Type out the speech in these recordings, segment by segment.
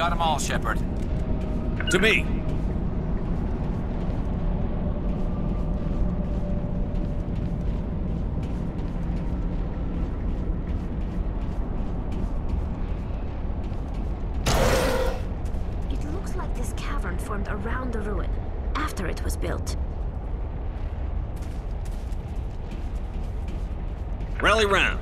got them all, Shepard. To me. It looks like this cavern formed around the ruin, after it was built. Rally round.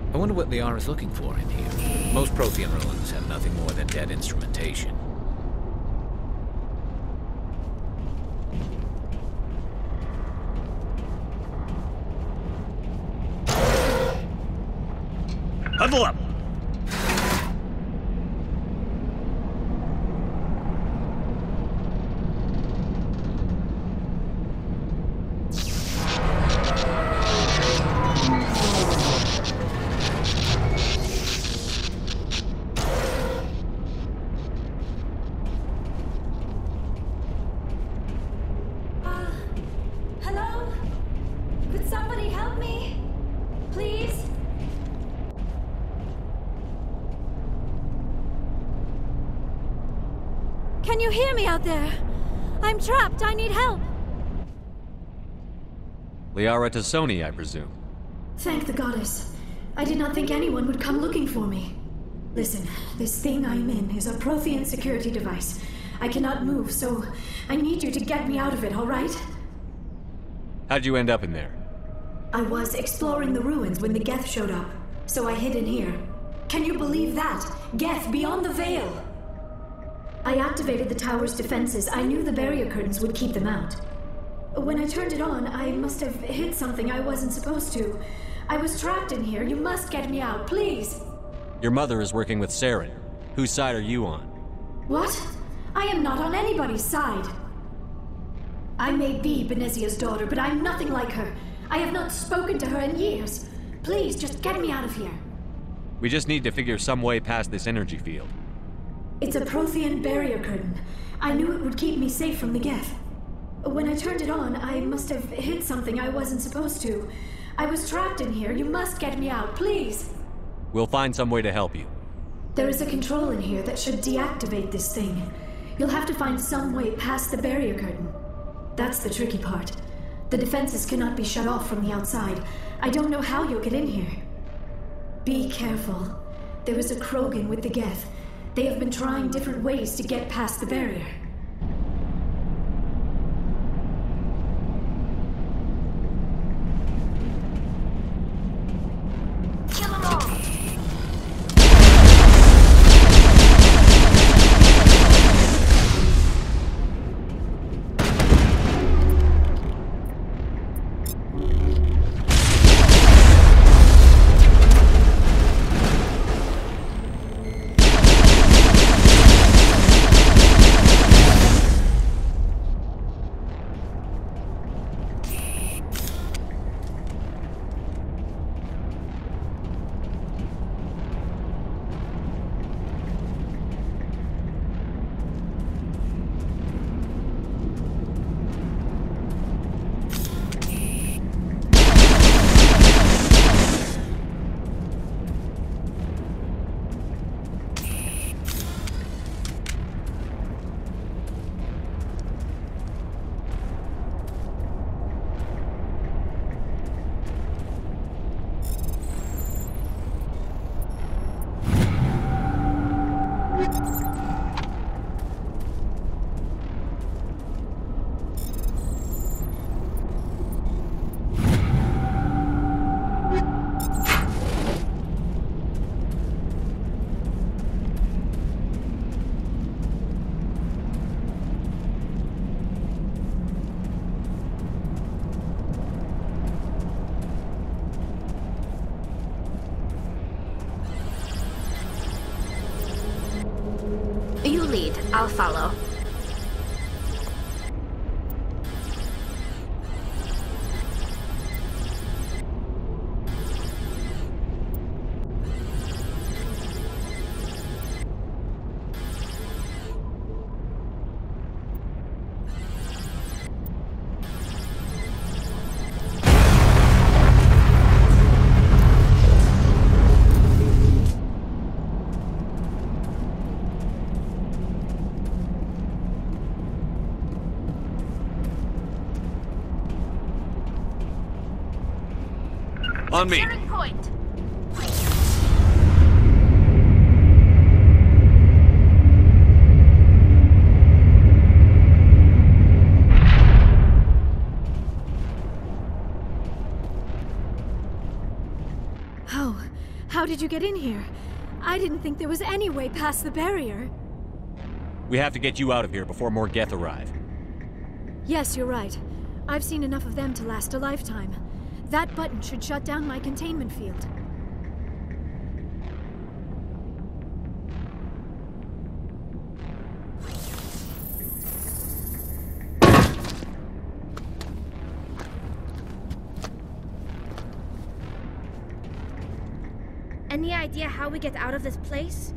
I wonder what Liara's looking for in here. Most Prothean ruins have nothing more than dead instrumentation. Huddle up! Hello? Could somebody help me? Please? Can you hear me out there? I'm trapped. I need help. Liara to Sony, I presume. Thank the goddess. I did not think anyone would come looking for me. Listen, this thing I'm in is a Prothean security device. I cannot move, so I need you to get me out of it, all right? How'd you end up in there? I was exploring the ruins when the Geth showed up, so I hid in here. Can you believe that? Geth beyond the veil! I activated the tower's defenses. I knew the barrier curtains would keep them out. When I turned it on, I must have hit something I wasn't supposed to. I was trapped in here. You must get me out, please! Your mother is working with Saren. Whose side are you on? What? I am not on anybody's side. I may be Benezia's daughter, but I'm nothing like her. I have not spoken to her in years. Please, just get me out of here. We just need to figure some way past this energy field. It's a Prothean barrier curtain. I knew it would keep me safe from the Geth. When I turned it on, I must have hit something I wasn't supposed to. I was trapped in here. You must get me out, please. We'll find some way to help you. There is a control in here that should deactivate this thing. You'll have to find some way past the barrier curtain. That's the tricky part. The defenses cannot be shut off from the outside. I don't know how you'll get in here. Be careful. There is a Krogan with the Geth. They have been trying different ways to get past the barrier. Kill them all! I'll follow. On me. Securing point. How did you get in here? I didn't think there was any way past the barrier. We have to get you out of here before more Geth arrive. Yes, you're right. I've seen enough of them to last a lifetime. That button should shut down my containment field. Any idea how we get out of this place?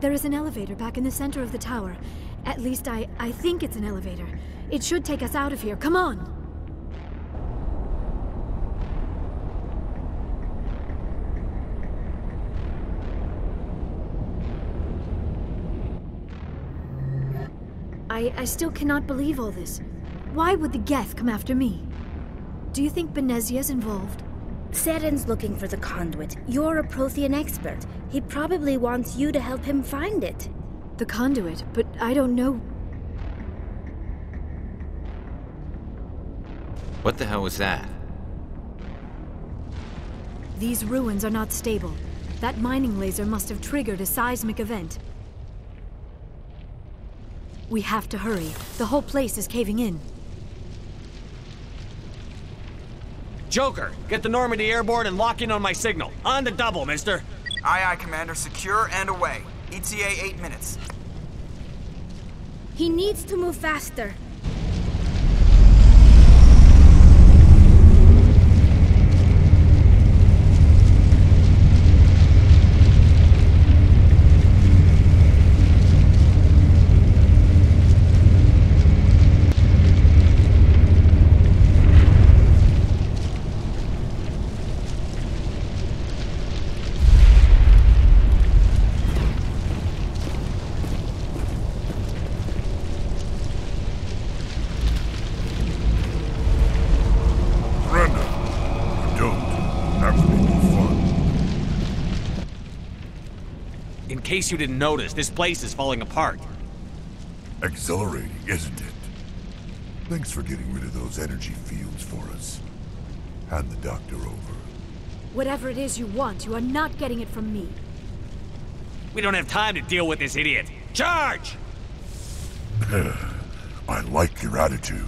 There is an elevator back in the center of the tower. At least I think it's an elevator. It should take us out of here. Come on! I still cannot believe all this. Why would the Geth come after me? Do you think Benezia's involved? Seren's looking for the conduit. You're a Prothean expert. He probably wants you to help him find it. The conduit, but I don't know. What the hell was that? These ruins are not stable. That mining laser must have triggered a seismic event. We have to hurry. The whole place is caving in. Joker, get the Normandy airborne and lock in on my signal. On the double, mister. Aye, aye, Commander. Secure and away. ETA 8 minutes. He needs to move faster. In case you didn't notice, this place is falling apart. Exhilarating, isn't it? Thanks for getting rid of those energy fields for us. Hand the doctor over. Whatever it is you want, you are not getting it from me. We don't have time to deal with this idiot. Charge! I like your attitude.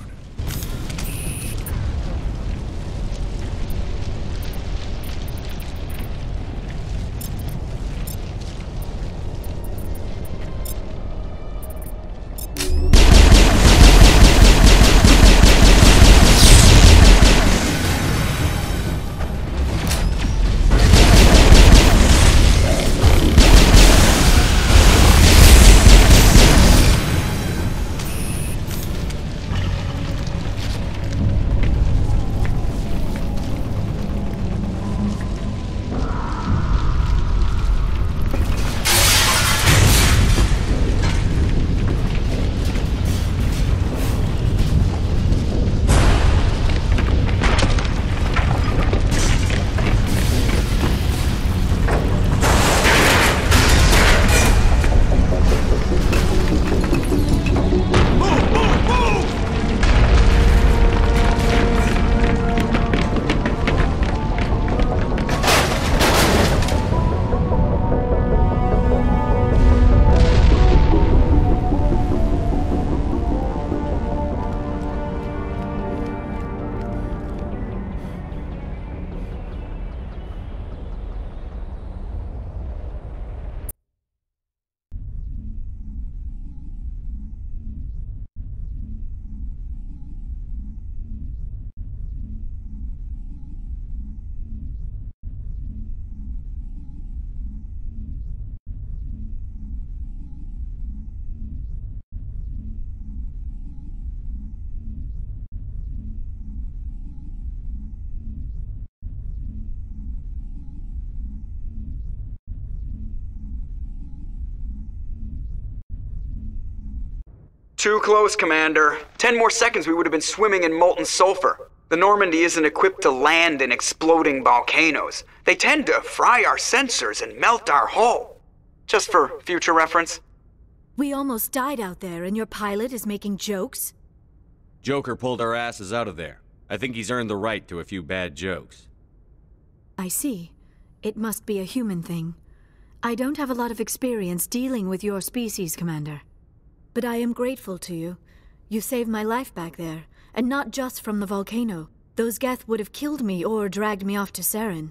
Too close, Commander. 10 more seconds we would have been swimming in molten sulfur. The Normandy isn't equipped to land in exploding volcanoes. They tend to fry our sensors and melt our hull. Just for future reference. We almost died out there, and your pilot is making jokes? Joker pulled our asses out of there. I think he's earned the right to a few bad jokes. I see. It must be a human thing. I don't have a lot of experience dealing with your species, Commander. But I am grateful to you. You saved my life back there, and not just from the volcano. Those Geth would have killed me or dragged me off to Saren.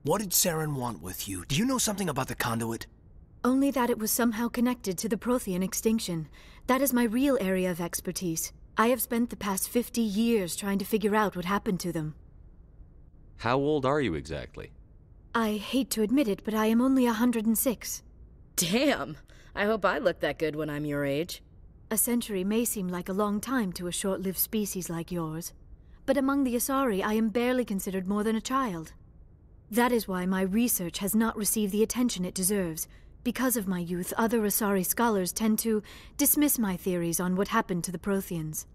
What did Saren want with you? Do you know something about the conduit? Only that it was somehow connected to the Prothean extinction. That is my real area of expertise. I have spent the past 50 years trying to figure out what happened to them. How old are you exactly? I hate to admit it, but I am only 106. Damn! I hope I look that good when I'm your age. A century may seem like a long time to a short-lived species like yours, but among the Asari I am barely considered more than a child. That is why my research has not received the attention it deserves. Because of my youth, other Asari scholars tend to dismiss my theories on what happened to the Protheans.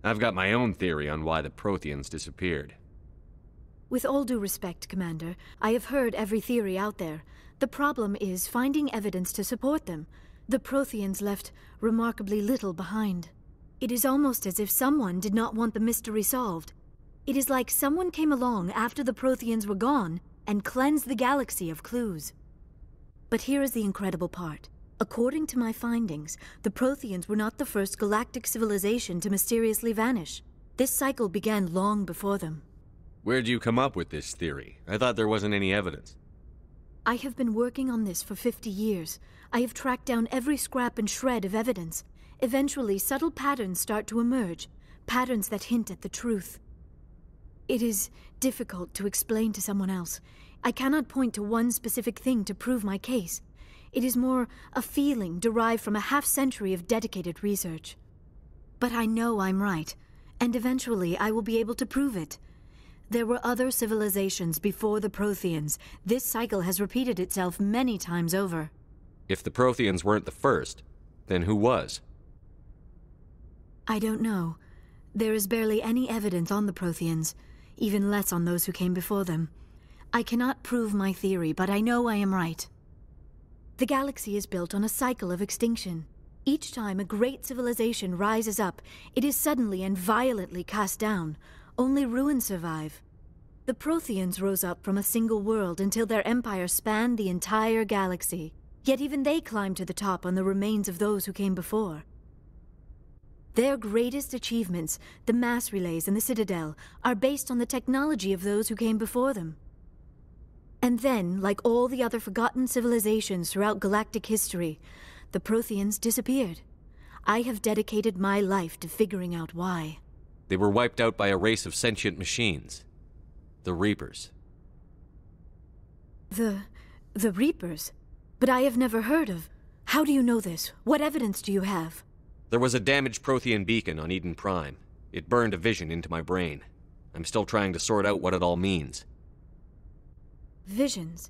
I've got my own theory on why the Protheans disappeared. With all due respect, Commander, I have heard every theory out there. The problem is finding evidence to support them. The Protheans left remarkably little behind. It is almost as if someone did not want the mystery solved. It is like someone came along after the Protheans were gone and cleansed the galaxy of clues. But here is the incredible part. According to my findings, the Protheans were not the first galactic civilization to mysteriously vanish. This cycle began long before them. Where'd you come up with this theory? I thought there wasn't any evidence. I have been working on this for 50 years. I have tracked down every scrap and shred of evidence. Eventually, subtle patterns start to emerge, patterns that hint at the truth. It is difficult to explain to someone else. I cannot point to one specific thing to prove my case. It is more a feeling derived from a half-century of dedicated research. But I know I'm right, and eventually I will be able to prove it. There were other civilizations before the Protheans. This cycle has repeated itself many times over. If the Protheans weren't the first, then who was? I don't know. There is barely any evidence on the Protheans, even less on those who came before them. I cannot prove my theory, but I know I am right. The galaxy is built on a cycle of extinction. Each time a great civilization rises up, it is suddenly and violently cast down. Only ruins survive. The Protheans rose up from a single world until their empire spanned the entire galaxy. Yet even they climbed to the top on the remains of those who came before. Their greatest achievements, the mass relays and the Citadel, are based on the technology of those who came before them. And then, like all the other forgotten civilizations throughout galactic history, the Protheans disappeared. I have dedicated my life to figuring out why. They were wiped out by a race of sentient machines. The Reapers. The Reapers? But I have never heard of. How do you know this? What evidence do you have? There was a damaged Prothean beacon on Eden Prime. It burned a vision into my brain. I'm still trying to sort out what it all means. Visions?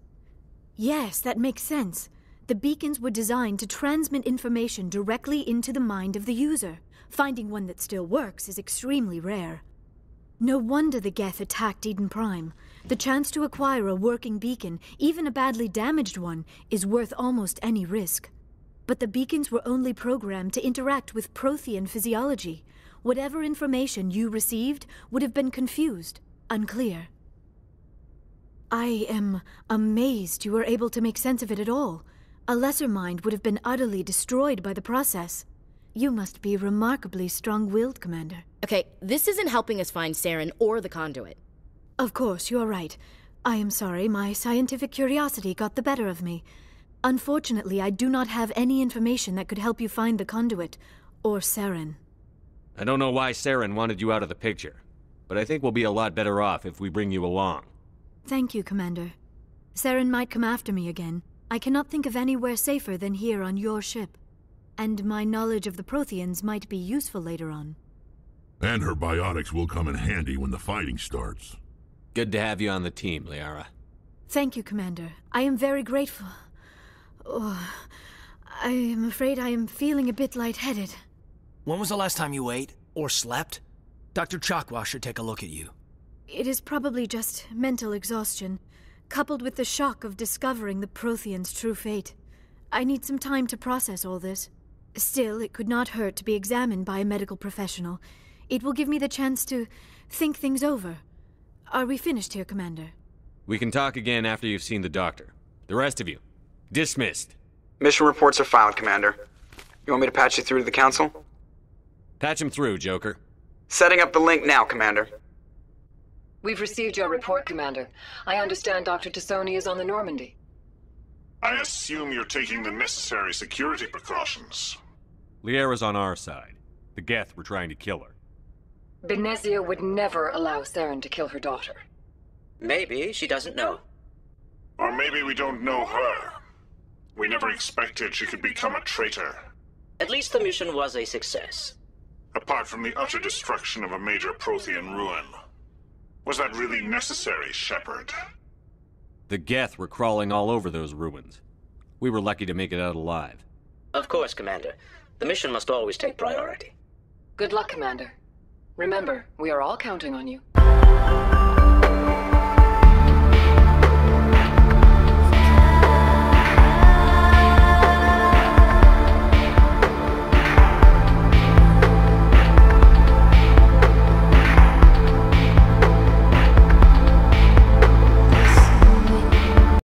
Yes, that makes sense. The beacons were designed to transmit information directly into the mind of the user. Finding one that still works is extremely rare. No wonder the Geth attacked Eden Prime. The chance to acquire a working beacon, even a badly damaged one, is worth almost any risk. But the beacons were only programmed to interact with Prothean physiology. Whatever information you received would have been confused, unclear. I am amazed you were able to make sense of it at all. A lesser mind would have been utterly destroyed by the process. You must be remarkably strong-willed, Commander. Okay, this isn't helping us find Saren or the conduit. Of course, you are right. I am sorry, my scientific curiosity got the better of me. Unfortunately, I do not have any information that could help you find the conduit, or Saren. I don't know why Saren wanted you out of the picture, but I think we'll be a lot better off if we bring you along. Thank you, Commander. Saren might come after me again. I cannot think of anywhere safer than here on your ship. And my knowledge of the Protheans might be useful later on. And her biotics will come in handy when the fighting starts. Good to have you on the team, Liara. Thank you, Commander. I am very grateful. Oh, I am afraid I am feeling a bit lightheaded. When was the last time you ate? Or slept? Dr. Chakwa should take a look at you. It is probably just mental exhaustion, coupled with the shock of discovering the Prothean's true fate. I need some time to process all this. Still, it could not hurt to be examined by a medical professional. It will give me the chance to think things over. Are we finished here, Commander? We can talk again after you've seen the doctor. The rest of you, dismissed. Mission reports are filed, Commander. You want me to patch you through to the Council? Patch him through, Joker. Setting up the link now, Commander. We've received your report, Commander. I understand Dr. Tassoni is on the Normandy. I assume you're taking the necessary security precautions. Liara's on our side. The Geth were trying to kill her. Benezia would never allow Saren to kill her daughter. Maybe she doesn't know. Or maybe we don't know her. We never expected she could become a traitor. At least the mission was a success. Apart from the utter destruction of a major Prothean ruin. Was that really necessary, Shepard? The Geth were crawling all over those ruins. We were lucky to make it out alive. Of course, Commander. The mission must always take priority. Good luck, Commander. Remember, we are all counting on you.